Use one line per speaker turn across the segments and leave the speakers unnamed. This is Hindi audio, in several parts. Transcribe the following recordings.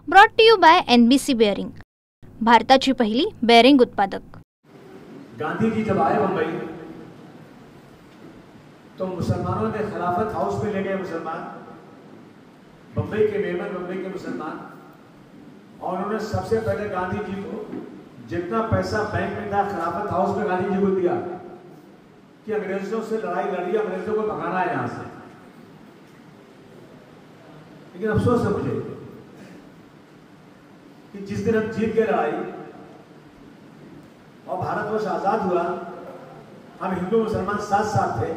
Brought to you by NBC bearing, भारताची पहिली बेअरिंग उत्पादक।
गांधी जी जब आए बम्बई तो मुसलमानों ने खिलाफत हाउस में ले गए मुसलमान, बम्बई के मेमन, बम्बई के मुसलमान, और उन्होंने सबसे पहले गांधी जी को जितना पैसा बैंक में था खिलाफत हाउस में गांधी जी को दिया कि अंग्रेजों से लड़ाई लड़ी, अंग्रेजों को भगाना है यहां से। लेकिन अफसोस है मुझे कि जिस दिन हम जीत गए लड़ाई और भारतवर्ष आजाद हुआ, हम हिंदू मुसलमान साथ साथ थे,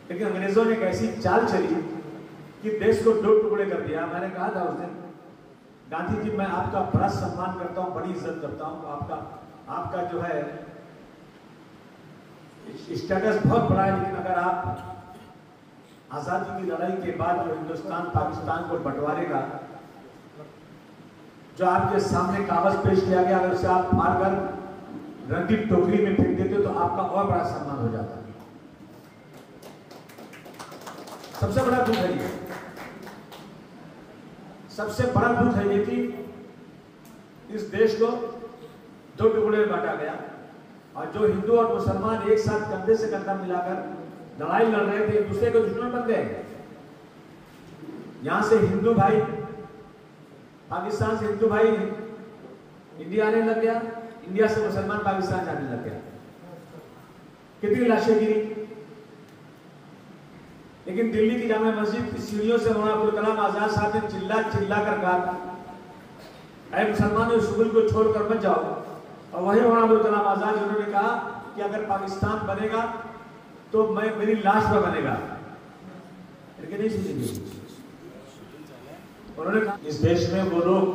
लेकिन अंग्रेजों ने एक ऐसी चाल चली कि देश को दो टुकड़े कर दिया। मैंने कहा था उस दिन, गांधी जी मैं आपका बड़ा सम्मान करता हूं, बड़ी इज्जत करता हूं, आपका जो है स्टेटस बहुत बड़ा है, लेकिन अगर आप आजादी की लड़ाई के बाद जो हिंदुस्तान पाकिस्तान को बंटवारे का जो आपके सामने कागज पेश किया गया, अगर उसे आप मारकर रंगीन टोकरी में फेंक देते तो आपका और बड़ा सम्मान हो जाता। सबसे बड़ा दुख है ये, सबसे बड़ा दुख है ये कि इस देश को दो टुकड़े में बांटा गया और जो हिंदू और मुसलमान एक साथ कंधे से कंधा मिलाकर लड़ाई लड़ रहे थे, एक दूसरे के दुश्मन बन गए। यहां से हिंदू भाई पाकिस्तान से हिंदू भाई इंडिया आने लग गया, इंडिया से मुसलमान पाकिस्तान जाने लग गया। कितनी लाशें गिरी, लेकिन दिल्ली की जामा मस्जिद की सीढ़ियों से मौलाना अब्दुल कलाम आजाद साहब ने चिल्ला चिल्ला कर कहा, ऐ मुसलमानों इस मुल्क को छोड़कर मत जाओ। और वही मौलाना अब्दुल कलाम आजाद उन्होंने कहा कि अगर पाकिस्तान बनेगा तो मेरी लाश पर बनेगा, लेकिन नहीं सुनेंगे। उन्होंने कहा इस देश में वो लोग,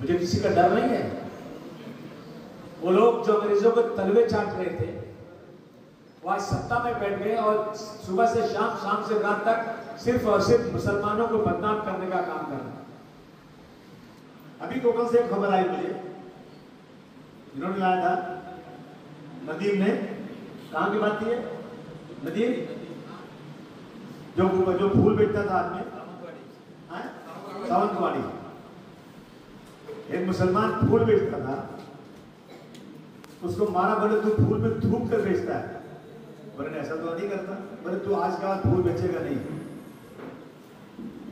मुझे किसी का डर नहीं है, वो लोग जो अंग्रेजों को तलवे चाट रहे थे वो आज सत्ता में बैठ गए और सुबह से शाम, शाम से रात तक सिर्फ और सिर्फ मुसलमानों को बदनाम करने का काम कर रहे हैं। अभी कोकल से एक खबर आई मुझे, इन्होंने लाया था, नदीम ने, कहां की बात की है नदीम, जो फूल बेचता था आदमी सावंतवाड़ी, एक मुसलमान फूल बेचता था, उसको मारा, बोले तू फूल में थूक कर बेचता है। बोले ऐसा तो नहीं करता, बोले तू आज के बाद फूल बेचेगा नहीं।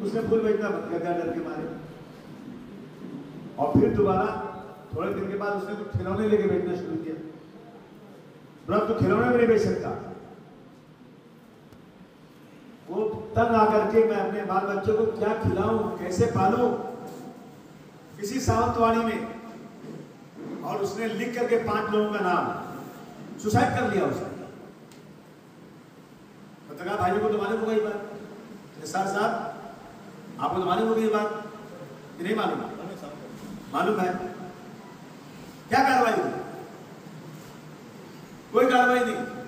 उसने फूल बेचना बंद कर दिया डर के मारे, और फिर दोबारा थोड़े दिन के बाद उसने कुछ खिलौने लेके बेचना शुरू किया। बोला तू खिलौने में नहीं बेच सकता। वो तंग आकर के मैं अपने बाल बच्चों को क्या खिलाऊं, कैसे पालूं, किसी सावंतवाड़ी में, और उसने लिख करके 5 लोगों का नाम सुसाइड कर लिया उसने। तो कहा भाइयों को तो मालूम होगा ये बात, निसार साहब आपको तो मालूम होगी ये बात कि नहीं मालूम? मालूम है। क्या कार्रवाई हुई? कोई कार्रवाई नहीं।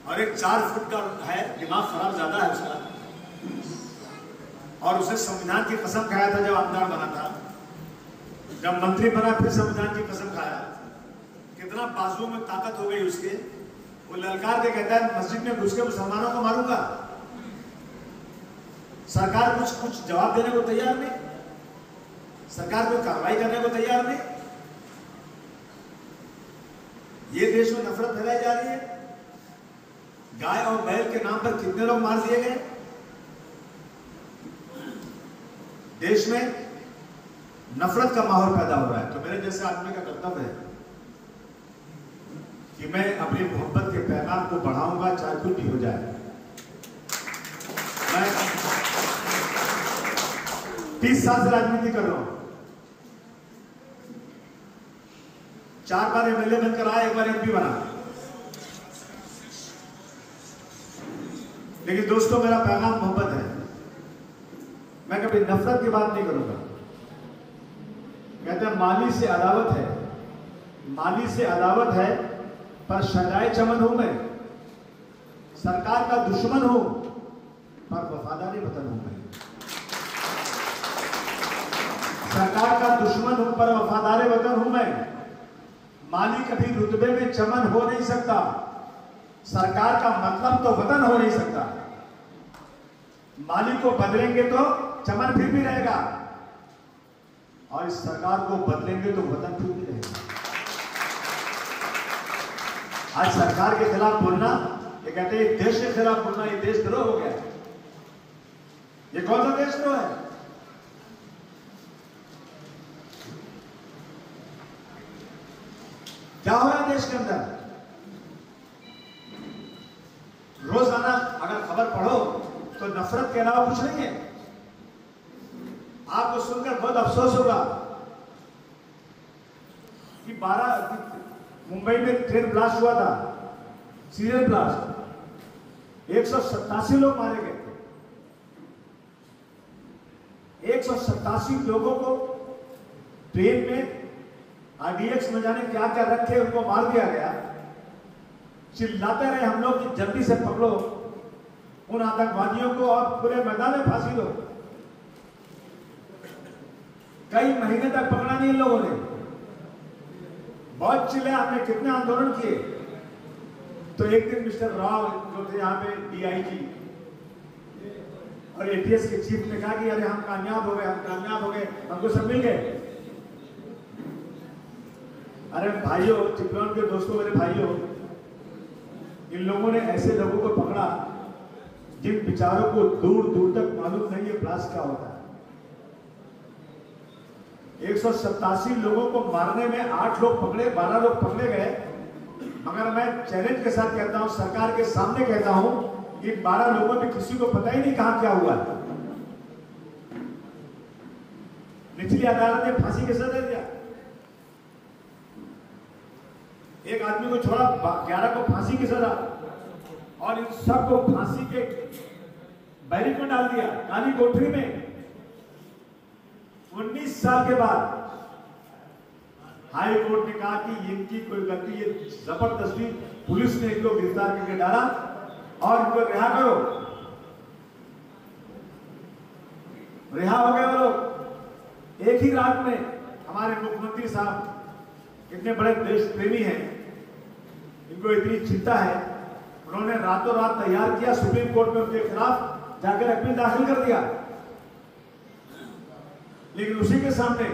और एक 4 फुट का है, दिमाग खराब ज्यादा है उसका, और उसने संविधान की कसम खाया था जब आमदार बना था, जब मंत्री बना फिर संविधान की कसम खाया। कितना बाजुओं में ताकत हो गई उसके, वो ललकार के कहता है मस्जिद में घुस के मुसलमानों को मारूंगा। सरकार कुछ जवाब देने को तैयार नहीं, सरकार कोई कार्रवाई करने को तैयार नहीं। ये देश में नफरत फैलाई जा रही है। गाय और बैल के नाम पर कितने लोग मार दिए गए देश में, नफरत का माहौल पैदा हो रहा है। तो मेरे जैसे आदमी का कर्तव्य है कि मैं अपनी मोहब्बत के पैगाम को बढ़ाऊंगा, चाहे कुछ भी हो जाए। मैं 30 साल से राजनीति कर रहा हूं, 4 बार MLA बनकर आया, 1 बार MP बना। लेकिन दोस्तों मेरा पैगाम मोहब्बत है, मैं कभी नफरत की बात नहीं करूंगा। कहते हैं माली से अदावत है, माली से अदावत है पर शजाए चमन हूं मैं, सरकार का दुश्मन हूं पर वफादारी वतन हूं मैं। सरकार का दुश्मन हूं पर वफादारी वतन हूं मैं। माली कभी रुतबे में चमन हो नहीं सकता, सरकार का मतलब तो वतन हो नहीं सकता। माली को बदलेंगे तो चमन फिर भी रहेगा, और इस सरकार को बदलेंगे तो वतन फिर भी रहेगा। आज सरकार के खिलाफ बोलना, ये कहते हैं देश के खिलाफ बोलना, ये देशद्रोह हो गया। ये कौन सा देशद्रोह है? क्या हो रहा है देश के अंदर? रोजाना अगर खबर पढ़ो तो नफरत के अलावा कुछ नहीं है। आपको सुनकर बहुत अफसोस होगा कि मुंबई में ट्रेन ब्लास्ट हुआ था, सीरियल ब्लास्ट, 187 लोग मारे गए। 187 लोगों को ट्रेन में आरडीएक्स में जाने क्या क्या रखे उनको मार दिया गया। चिल्लाते रहे हम लोग कि जल्दी से पकड़ो उन आतंकवादियों को और पूरे मैदान में फांसी दो। कई महीने तक पकड़ा नहीं इन लोगों ने। बहुत चिल्ले, आपने कितने आंदोलन किए। तो एक दिन मिस्टर राव जो थे यहाँ पे डीआईजी और एटीएस के चीफ ने कहा कि अरे हम कामयाब हो गए, हम कामयाब हो गए, हमको सब मिल गए। अरे भाइयों, चिपळूण के दोस्तों, मेरे भाइयों, इन लोगों ने ऐसे लोगों को पकड़ा जिन बेचारों को दूर दूर तक मालूम नहीं है ब्लास्ट क्या होता है। 187 लोगों को मारने में 8 लोग पकड़े, 12 लोग पकड़े गए। मगर मैं चैलेंज के साथ कहता हूं, सरकार के सामने कहता हूं कि 12 लोगों में किसी को पता ही नहीं कहां क्या हुआ। निचली अदालत ने फांसी की सजा दिया। एक आदमी को छोड़ा, 11 को फांसी की सजा, और इन सबको फांसी के बैरिक में डाल दिया, काली कोठरी में। 19 साल के बाद हाई कोर्ट ने कहा कि इनकी कोई गलती, ये जबरदस्ती पुलिस ने इनको गिरफ्तार करके डाला और इनको रिहा करो। रिहा हो गए वो लोग। एक ही रात में हमारे मुख्यमंत्री साहब इतने बड़े देश प्रेमी हैं, इनको इतनी चिंता है, उन्होंने रातों रात तैयार किया, सुप्रीम कोर्ट में उनके खिलाफ जाकर अपील दाखिल कर दिया। लेकिन उसी के सामने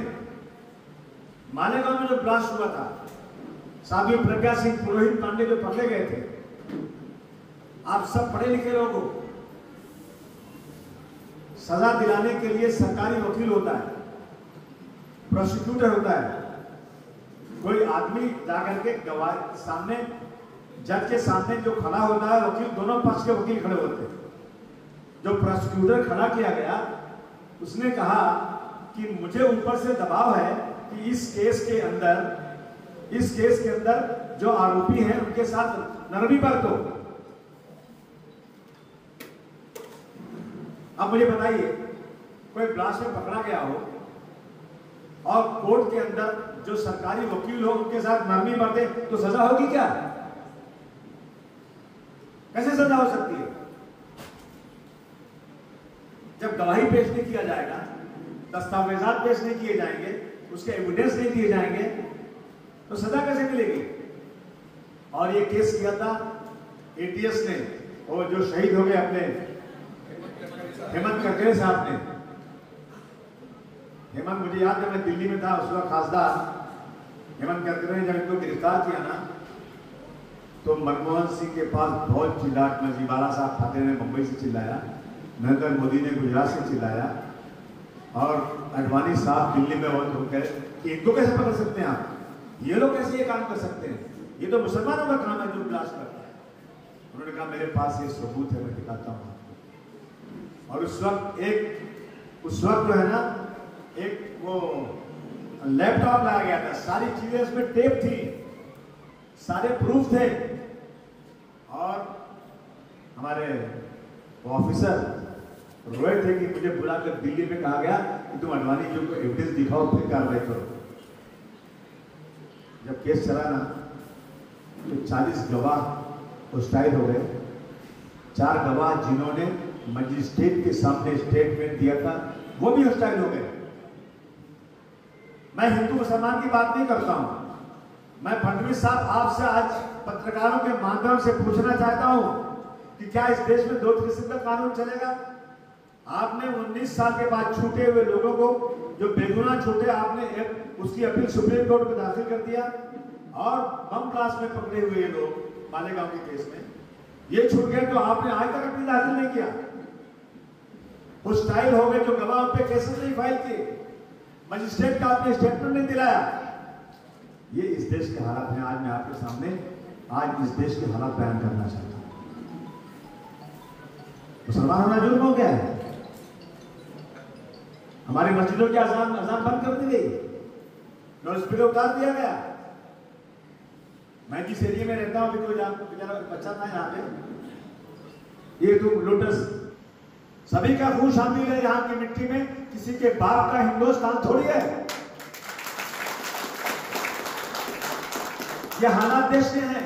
मालेगांव में जो ब्लास्ट हुआ था, साध्वी प्रज्ञा सिंह पुरोहित पांडे जो पकड़े गए थे, आप सब पढ़े लिखे लोग हो, सजा दिलाने के लिए सरकारी वकील होता है, प्रोसिक्यूटर होता है। कोई आदमी जाकर के गवाह सामने, जज के सामने जो खड़ा होता है, वकील, दोनों पक्ष के वकील खड़े होते हैं। जो प्रोसिक्यूटर खड़ा किया गया, उसने कहा कि मुझे ऊपर से दबाव है कि इस केस के अंदर जो आरोपी हैं उनके साथ नरमी बरतो। अब मुझे बताइए, कोई ब्लास्ट में पकड़ा गया हो और कोर्ट के अंदर जो सरकारी वकील हो उनके साथ नरमी बरते तो सजा होगी क्या? कैसे सजा हो सकती है? जब गवाही पेश नहीं किया जाएगा, दस्तावेजात पेश नहीं किए जाएंगे, उसके एविडेंस नहीं दिए जाएंगे, तो सजा कैसे मिलेगी? और ये केस किया था एटीएस ने, और जो शहीद हो गए अपने हेमंत करकरे साहब ने। हेमंत, मुझे याद है मैं दिल्ली में था उस वक्त, खासदार हेमंत करकरे ने जब इनको गिरफ्तार किया ना, तो मनमोहन सिंह के पास बहुत चिल्लाहट मची। बाला साहब ठाकरे ने मुंबई से चिल्लाया, नरेंद्र मोदी ने गुजरात से चिल्लाया, और अडवाणी साहब दिल्ली में होकर कि इनको कैसे पकड़ सकते हैं आप, ये लोग कैसे ये काम कर सकते हैं, ये तो मुसलमानों का काम है जो ब्लास्ट करता है। उन्होंने कहा मेरे पास ये सबूत है, मैं दिखाता हूँ आपको। और उस वक्त जो है ना, एक वो लैपटॉप लाया गया था, सारी चीजें उसमें टेप थी, सारे प्रूफ थे। और हमारे ऑफिसर रोए थे कि मुझे बुलाकर दिल्ली में कहा गया कि तुम अडवाणी जी को एविडेंस दिखाओ, फिर कार्रवाई करो। जब केस चला ना, तो 40 गवाह हॉस्टाइल हो गए। 4 गवाह जिन्होंने मजिस्ट्रेट के सामने स्टेटमेंट दिया था, वो भी हॉस्टाइल हो गए। मैं हिंदू मुसलमान की बात नहीं करता हूं, मैं फडणवीस साहब आपसे आज पत्रकारों के माध्यम से पूछना चाहता हूं कि क्या इस देश में 2 किस्म का कानून चलेगा? आपने 19 साल के बाद छूटे हुए लोगों को, जो बेगुनाह छूटे, आपने उसकी अपील सुप्रीम कोर्ट में दाखिल कर दिया और बम ब्लास्ट में पकड़े हुए लोग मालेगांव के केस में ये छूट गए, तो आपने आज तक अपील दाखिल नहीं किया। कुछ स्टाइल हो गए जो गवाह पे केसेस नहीं फाइल किए, मजिस्ट्रेट का आपने स्टेटमेंट नहीं दिलाया। ये इस देश के हालात हैं। आज मैं आपके सामने आज इस देश के हालात बयान करना चाहता हूं। मुसलमान होना जुर्म हो गया है। हमारी मस्जिदों की अजान बंद कर दी गई, लाउड स्पीकर उतार दिया गया। मैं जिस एरिया में रहता हूं, अभी कोई बेचारा बच्चा था यहाँ पे, ये तो लोटस, सभी का खून शामिल है यहाँ की मिट्टी में, किसी के बाप का हिंदुस्तान थोड़ी है। ये हालात देश के हैं।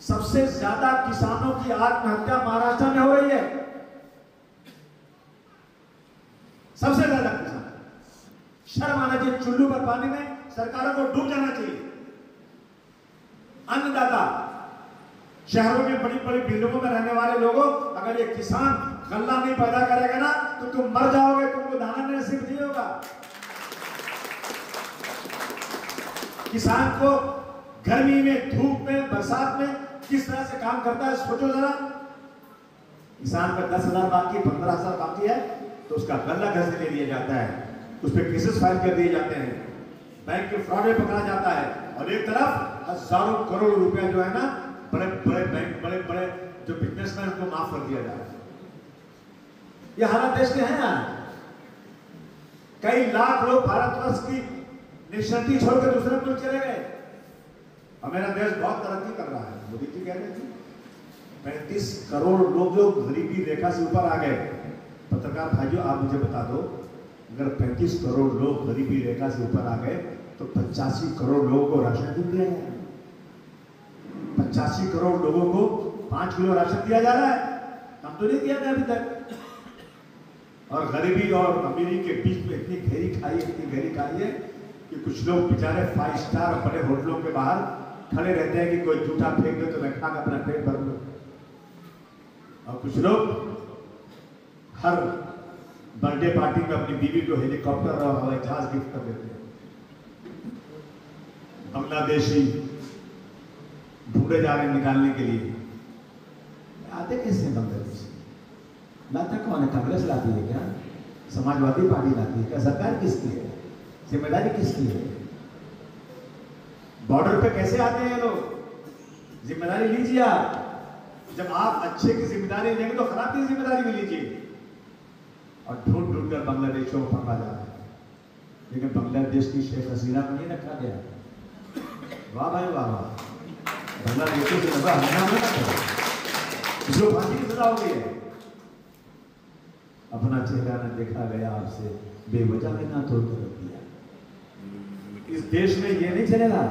सबसे ज्यादा किसानों की आत्महत्या महाराष्ट्र में हो रही है, सबसे ज्यादा किसान। शर्म आना चाहिए, चुल्लू पर पानी में सरकारों को डूब जाना चाहिए। अन्नदाता, शहरों में बड़ी बड़ी बिल्डिंगों में रहने वाले लोगों, अगर ये किसान गल्ला नहीं पैदा करेगा ना तो तुम मर जाओगे, तुमको दाना नसीब नहीं होगा। किसान को गर्मी में, धूप में, बरसात में किस तरह से काम करता है सोचो जरा। किसान का 10,000 बाकी, 15,000 बाकी है तो उसका गल्ला घर से ले लिया जाता है, उस पर केसेस फाइल कर दिए जाते हैं, बैंक के फ्रॉड में पकड़ा जाता है, और एक तरफ हजारों करोड़ रुपया जो है ना बड़े बड़े बैंक, बड़े बड़े जो बिजनेसमैन को माफ कर दिया जा रहा है। ये हालात देश के हैं यार। कई लाख लोग भारतवर्ष की निशानी छोड़कर दूसरे मुल्क चले गए और मेरा देश बहुत तरक्की कर रहा है। मोदी जी कह रहे थे 35 करोड़ लोग जो गरीबी रेखा से ऊपर आ गए। पत्रकार भाइयों, आप मुझे बता दो, अगर 35 करोड़ लोग गरीबी रेखा से ऊपर आ गए तो 85 करोड़ लोगों को राशन क्यों दिया गया? 85 करोड़ लोगों को 5 किलो राशन दिया जा रहा है, हम तो नहीं दिया था अभी तक। और गरीबी और अमीरी के बीच में इतनी गहरी खाई है कि कुछ लोग बेचारे 5 स्टार बड़े होटलों के बाहर खड़े रहते हैं कि कोई जूठा फेंक दे तो मैं खा अपना पेट भर लूं। और कुछ लोग हर बर्थडे पार्टी में अपनी बीवी को हेलीकॉप्टर और हवाई जहाज गिफ्ट कर देते हैं। बांग्लादेशी ढूंढे जा रहे निकालने के लिए। आते कैसे बांग्लादेश? लाता कौन है? कांग्रेस लाती है क्या? समाजवादी पार्टी लाती है क्या? सरकार किसकी है? जिम्मेदारी किसकी है? बॉर्डर पे कैसे आते हैं लोग? जिम्मेदारी लीजिए आप। जब आप अच्छे की जिम्मेदारी लेंगे तो खराब की जिम्मेदारी भी लीजिए। और ढूंढ ढूंढ कर बांग्लादेशियों को पकड़ा जा रहा है, लेकिन बांग्लादेश की शेख हसीना को नहीं रखा गया। वाह भाई वाह वाह, बांग्लादेशों से लगा जो फांसी की सजा हो गई है। अपना चेहरा न देखा गया आपसे, बेवजह में ना तोड़ कर रख दिया। इस देश में ये नहीं चलेगा।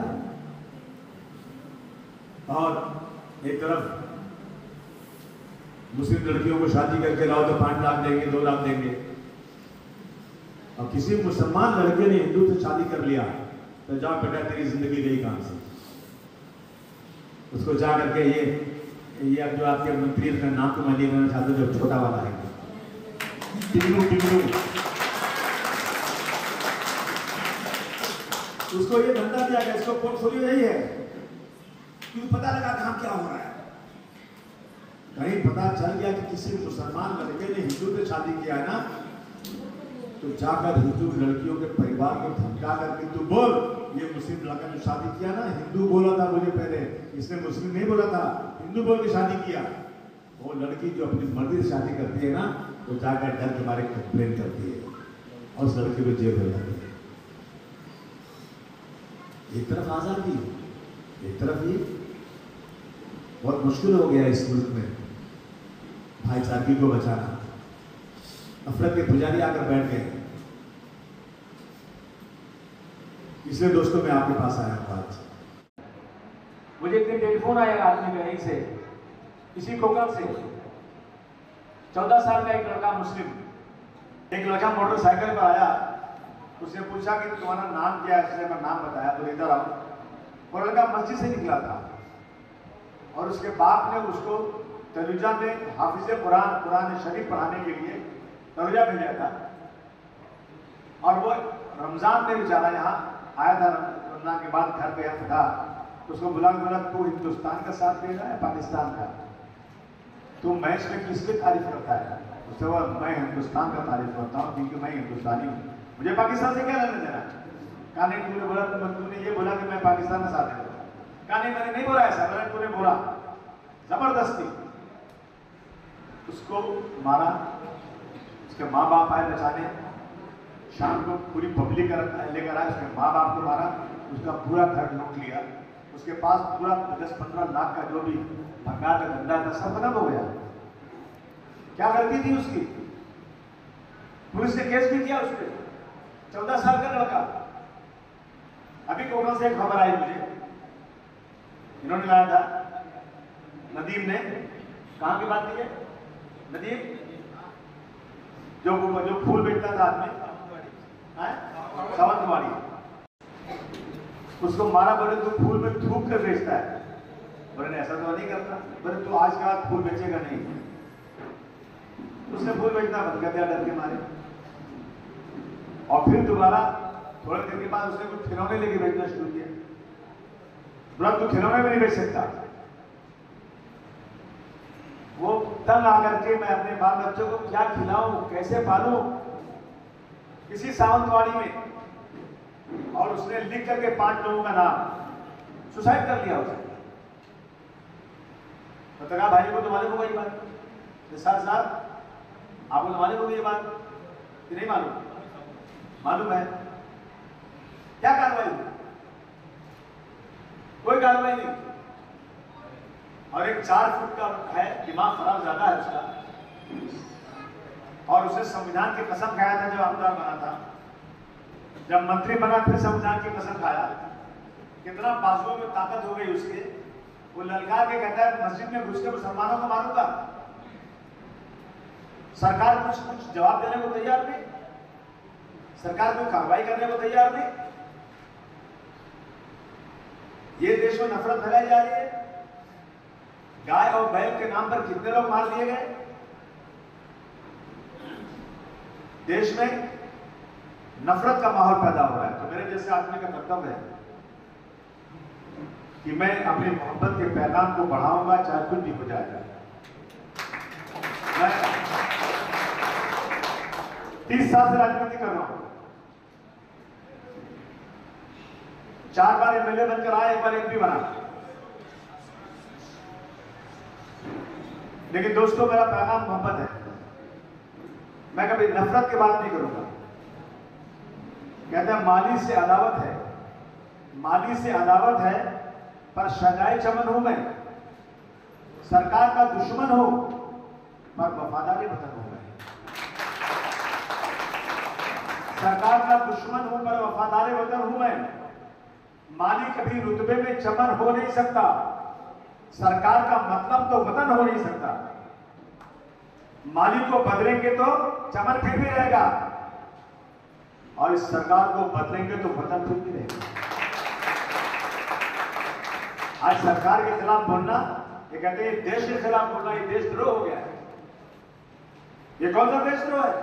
और एक तरफ मुस्लिम लड़कियों को शादी करके लाओ तो 5 लाख देंगे, 2 लाख देंगे, और किसी मुसलमान लड़के ने हिंदू से शादी कर लिया तो जाओ बेटा तेरी जिंदगी गई कहां से। उसको जा करके ये अब जो आपके मंत्री उसका नाम तो मैं नहीं लेना चाहता, जो छोटा वाला है टिगनू, उसको ये धंधा दिया गया, इसको पोर्टफोलियो यही है कि पता लगा काम क्या हो रहा है। कहीं पता चल गया कि किसी मुसलमान लड़के ने हिंदू से शादी किया है ना, तो जाकर हिंदू लड़कियों के परिवार को धमका करके तू बोल ये मुस्लिम लड़का ने शादी किया ना, हिंदू बोला था मुझे पहले, इसने मुस्लिम नहीं बोला था, हिंदू बोल के शादी किया। वो लड़की जो अपनी मर्जी से शादी करती है ना, वो जाकर डर के बारे में कंप्लेन करती है और उस लड़की को जेल हो जाती है। एक तरफ आजादी, एक तरफ ये बहुत मुश्किल हो गया इस मुल्क में भाईचारगी को बचाना। नफरत के पुजारी आकर बैठ गए। इसलिए दोस्तों मैं आपके पास आया हूं आज। मुझे एक दिन टेलीफोन आया आदमी का, यहीं से, इसी कोकल से, 14 साल का एक लड़का मुस्लिम, एक लड़का मोटरसाइकिल पर आया, उसने पूछा कि तुम्हारा नाम क्या है? इसने मैं नाम बताया, तो इधर आओ। वो लड़का मस्जिद से निकला था और उसके बाप ने उसको तनुजा ने हाफिज कुरान शरीफ पढ़ाने के लिए तनुजा भेजा था, और वो रमजान में बेचारा यहाँ आया था, रमजान के बाद घर पे यहाँ था, तो उसको बोला तू हिंदुस्तान का साथ दे रहा है पाकिस्तान का, तू मैच में किसकी तारीफ करता है? उससे वो मैं हिंदुस्तान का तारीफ करता हूँ क्योंकि मैं हिंदुस्तानी हूँ, मुझे पाकिस्तान से क्या लेना देना? कहा नहीं, तूने बोला, तूने ये बोला कि मैं पाकिस्तान का साथ दे रहा हूँ। कहा नहीं, मैंने नहीं बोला ऐसा, मैंने तूने बोला जबरदस्ती। उसको मारा, उसके माँ बाप आए बचाने, शाम को पूरी पब्लिक लेकर आए, उसके माँ बाप को मारा, उसका पूरा घर लूट लिया, उसके पास पूरा 10-15 लाख का जो भी भंगार का धंधा था सब खत्म हो गया। क्या गलती थी उसकी? पुलिस ने केस भी किया उस पर, 14 साल का लड़का। अभी कोकण से एक खबर आई मुझे, इन्होंने लाया था, नदीम ने, कहां की बात की है? नदीम जो फूल बेचता था आदमी, सावंतवाड़ी, उसको मारा, बोले तू फूल में थूक कर बेचता है। बोले ऐसा तो नहीं करता। बोले तू आज के बाद फूल बेचेगा नहीं। उसने फूल बेचना बंद कर दिया डर के मारे, और फिर दोबारा थोड़ी देर के बाद उसने कुछ खिलौने लेके बेचना शुरू किया। बोला तू खिलौने भी नहीं बेच सकता। वो तंग आकर के मैं अपने बाल बच्चों को क्या खिलाऊं, कैसे पालूं, किसी सावंतवाड़ी में, और उसने लिख करके 5 लोगों का नाम सुसाइड कर लिया उसने। तो कहा भाई को तो मालूम होगा ये बात, साथ आपको तो मालूम होगी ये बात कि नहीं मालूम? मालूम है। क्या कार्रवाई हुई? कोई कार्रवाई नहीं। और एक 4 फुट का है, दिमाग खराब ज्यादा है उसका, और उसने संविधान की कसम खाया था जब आमदार बना था, जब मंत्री बना फिर संविधान की कसम खाया। कितना बाजुओं में ताकत हो गई उसके, वो ललकार के कहता है मस्जिद में घुस के मुसलमानों को मारूंगा। सरकार कुछ जवाब देने को तैयार नहीं, सरकार कोई कार्रवाई करने को तैयार नहीं। ये देश में नफरत फैलाई जा रही है। गाय और बैल के नाम पर कितने लोग मार दिए गए देश में, नफरत का माहौल पैदा हो रहा है। तो मेरे जैसे आदमी का कर्तव्य है कि मैं अपनी मोहब्बत के पैगाम को बढ़ाऊंगा, चाहे कुछ भी हो जाएगा। मैं 30 साल से राजनीति कर रहा हूं, 4 बार एमएलए बनकर आया, 1 बार एमपी बना। लेकिन दोस्तों मेरा पैगाम मोहब्बत है, मैं कभी नफरत की बात नहीं करूंगा। कहते हैं माली से अदावत है, माली से अदावत है, पर शजाए चमन हूं मैं। सरकार का दुश्मन हूं पर वफादारी वतन हूं मैं। सरकार का दुश्मन हूं पर वफादारी वतन हूं मैं। माली कभी रुतबे में चमन हो नहीं सकता, सरकार का मतलब तो वतन हो नहीं सकता। माली को बदलेंगे तो चमन फिर भी रहेगा, और इस सरकार को बदलेंगे तो वतन फिर भी रहेगा। आज सरकार के खिलाफ बोलना, ये कहते हैं देश के खिलाफ बोलना, ये देशद्रोह हो गया है। ये कौन सा देशद्रोह है?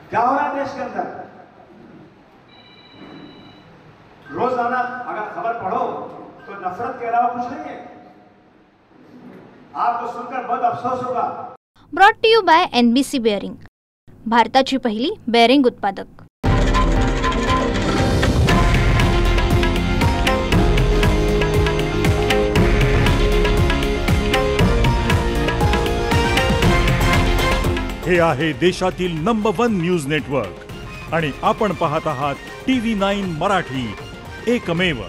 क्या हो रहा है देश के अंदर? रोजाना अगर खबर पढ़ो तो नफरत के अलावा कुछ नहीं है। आपको सुनकर बहुत अफसोस होगा।
Brought to you by NBC bearing, भारताची पहिली बेअरिंग उत्पादक।
हे आहे देशातील नंबर 1 न्यूज नेटवर्क आणि आपण पाहत आहात TV9 मराठी, एकमेव।